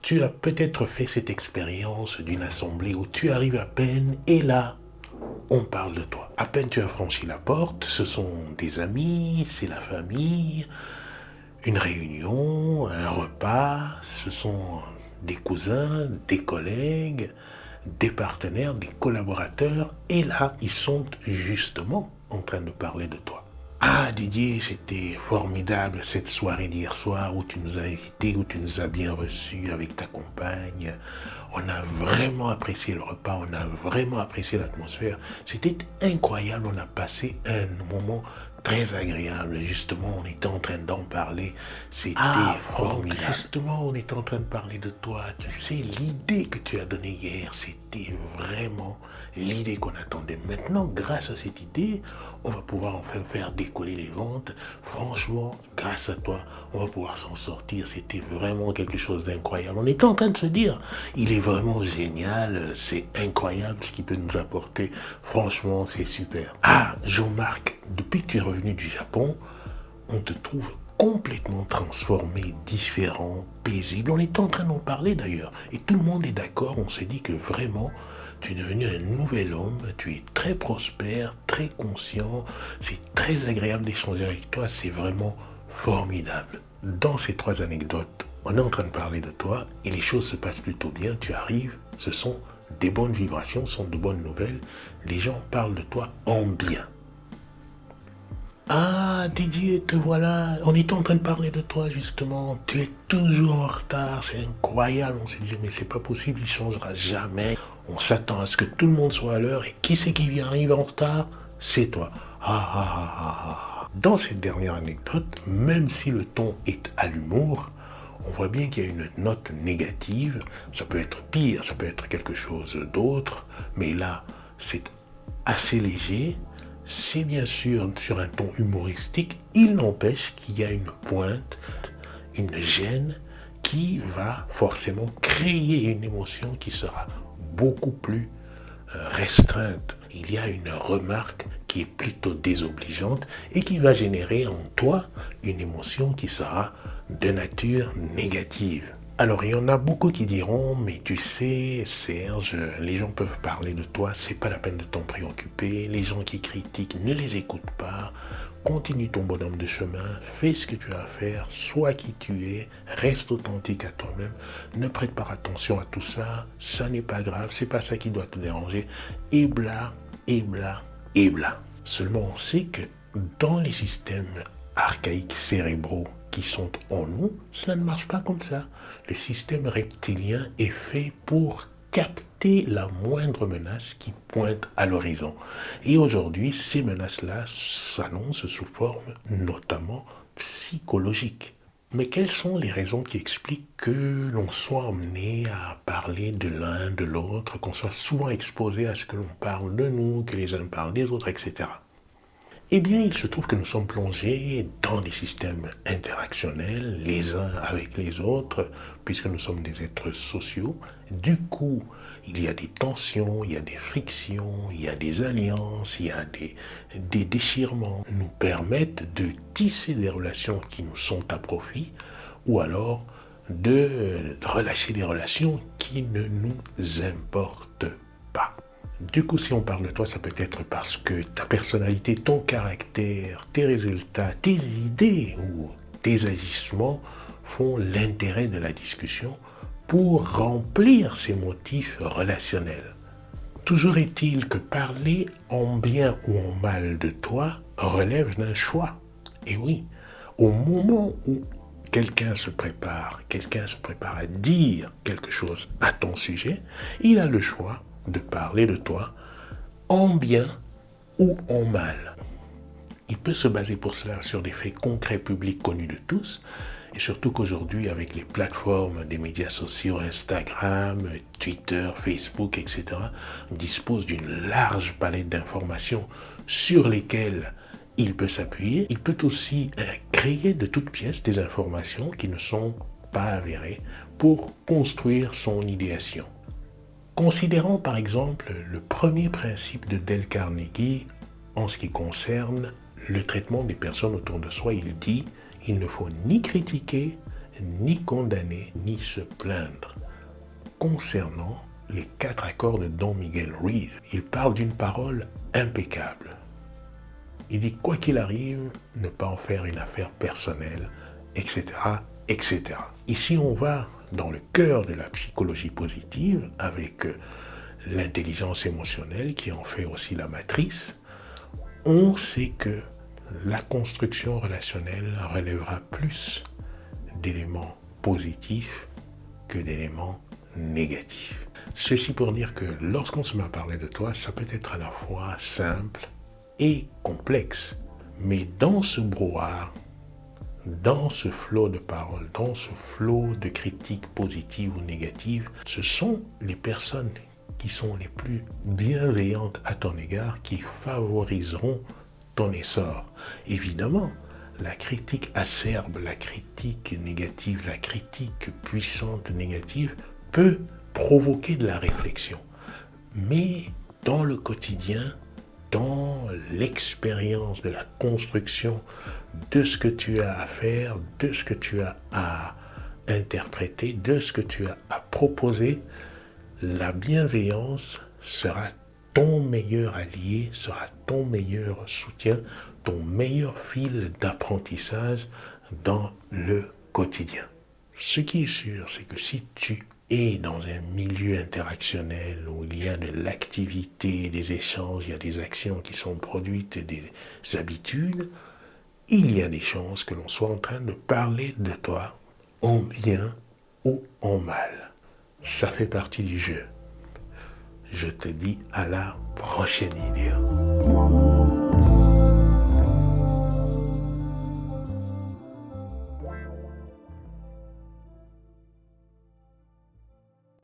Tu as peut-être fait cette expérience d'une assemblée où tu arrives à peine et là, on parle de toi. À peine tu as franchi la porte, ce sont des amis, c'est la famille, une réunion, un repas, ce sont des cousins, des collègues, des partenaires, des collaborateurs, et là, ils sont justement en train de parler de toi. Ah Didier, c'était formidable cette soirée d'hier soir où tu nous as invités, où tu nous as bien reçus avec ta compagne. On a vraiment apprécié le repas, on a vraiment apprécié l'atmosphère. C'était incroyable, on a passé un moment très agréable. Justement, on était en train d'en parler. C'était formidable. Justement, on était en train de parler de toi. Tu sais, l'idée que tu as donnée hier, c'était vraiment l'idée qu'on attendait. Maintenant, grâce à cette idée, on va pouvoir enfin faire décoller les ventes. Franchement, grâce à toi, on va pouvoir s'en sortir. C'était vraiment quelque chose d'incroyable. On était en train de se dire, il est vraiment génial, c'est incroyable ce qu'il peut nous apporter. Franchement, c'est super. Ah, Jean-Marc, depuis que tu es revenu du Japon, on te trouve complètement transformé, différent, paisible. On était en train d'en parler d'ailleurs. Et tout le monde est d'accord, on s'est dit que vraiment, tu es devenu un nouvel homme, tu es très prospère, très conscient, c'est très agréable d'échanger avec toi, c'est vraiment formidable. Dans ces 3 anecdotes, on est en train de parler de toi et les choses se passent plutôt bien, tu arrives, ce sont des bonnes vibrations, ce sont de bonnes nouvelles, les gens parlent de toi en bien. Ah Didier, te voilà, on était en train de parler de toi justement, tu es toujours en retard, c'est incroyable, on s'est dit mais c'est pas possible, il changera jamais. On s'attend à ce que tout le monde soit à l'heure et qui c'est qui vient arriver en retard? C'est toi. Dans cette dernière anecdote, même si le ton est à l'humour, on voit bien qu'il y a une note négative. Ça peut être pire, ça peut être quelque chose d'autre, mais là, c'est assez léger. C'est bien sûr sur un ton humoristique. Il n'empêche qu'il y a une pointe, une gêne qui va forcément créer une émotion qui sera beaucoup plus restreinte. Il y a une remarque qui est plutôt désobligeante et qui va générer en toi une émotion qui sera de nature négative. Alors, il y en a beaucoup qui diront, mais tu sais, Serge, les gens peuvent parler de toi, c'est pas la peine de t'en préoccuper, les gens qui critiquent, ne les écoute pas, continue ton bonhomme de chemin, fais ce que tu as à faire, sois qui tu es, reste authentique à toi-même, ne prête pas attention à tout ça, ça n'est pas grave, c'est pas ça qui doit te déranger, et bla, et bla, et bla. Seulement, on sait que dans les systèmes archaïques cérébraux qui sont en nous, cela ne marche pas comme ça. Le système reptilien est fait pour capter la moindre menace qui pointe à l'horizon. Et aujourd'hui, ces menaces-là s'annoncent sous forme notamment psychologique. Mais quelles sont les raisons qui expliquent que l'on soit emmené à parler de l'un, de l'autre, qu'on soit souvent exposé à ce que l'on parle de nous, que les uns parlent des autres, etc. Eh bien, il se trouve que nous sommes plongés dans des systèmes interactionnels, les uns avec les autres, puisque nous sommes des êtres sociaux. Du coup, il y a des tensions, il y a des frictions, il y a des alliances, il y a des déchirements. Nous permettent de tisser des relations qui nous sont à profit, ou alors de relâcher des relations qui ne nous importent pas. Du coup, si on parle de toi, ça peut être parce que ta personnalité, ton caractère, tes résultats, tes idées ou tes agissements font l'intérêt de la discussion pour remplir ces motifs relationnels. Toujours est-il que parler en bien ou en mal de toi relève d'un choix. Et oui, au moment où quelqu'un se prépare à dire quelque chose à ton sujet, il a le choix de parler de toi en bien ou en mal. Il peut se baser pour cela sur des faits concrets publics connus de tous, et surtout qu'aujourd'hui, avec les plateformes des médias sociaux, Instagram, Twitter, Facebook, etc., dispose d'une large palette d'informations sur lesquelles il peut s'appuyer. Il peut aussi créer de toutes pièces des informations qui ne sont pas avérées pour construire son idéation. Considérons par exemple le premier principe de Dale Carnegie en ce qui concerne le traitement des personnes autour de soi. Il dit: il ne faut ni critiquer, ni condamner, ni se plaindre. concernant les 4 accords de Don Miguel Ruiz. Il parle d'une parole impeccable. Il dit quoi qu'il arrive, ne pas en faire une affaire personnelle, etc., etc. Ici, on va dans le cœur de la psychologie positive avec l'intelligence émotionnelle qui en fait aussi la matrice. On sait que la construction relationnelle relèvera plus d'éléments positifs que d'éléments négatifs. Ceci pour dire que lorsqu'on se met à parler de toi, ça peut être à la fois simple et complexe. Mais dans ce brouhaha, dans ce flot de paroles, dans ce flot de critiques positives ou négatives, ce sont les personnes qui sont les plus bienveillantes à ton égard qui favoriseront ton essor. Évidemment, la critique acerbe, la critique négative, la critique puissante négative peut provoquer de la réflexion. Mais dans le quotidien, dans l'expérience de la construction de ce que tu as à faire, de ce que tu as à interpréter, de ce que tu as à proposer, la bienveillance sera ton meilleur allié, sera ton meilleur soutien, ton meilleur fil d'apprentissage dans le quotidien. Ce qui est sûr, c'est que si tu es dans un milieu interactionnel où il y a de l'activité, des échanges, il y a des actions qui sont produites, des habitudes, il y a des chances que l'on soit en train de parler de toi en bien ou en mal. Ça fait partie du jeu. Je te dis à la prochaine vidéo.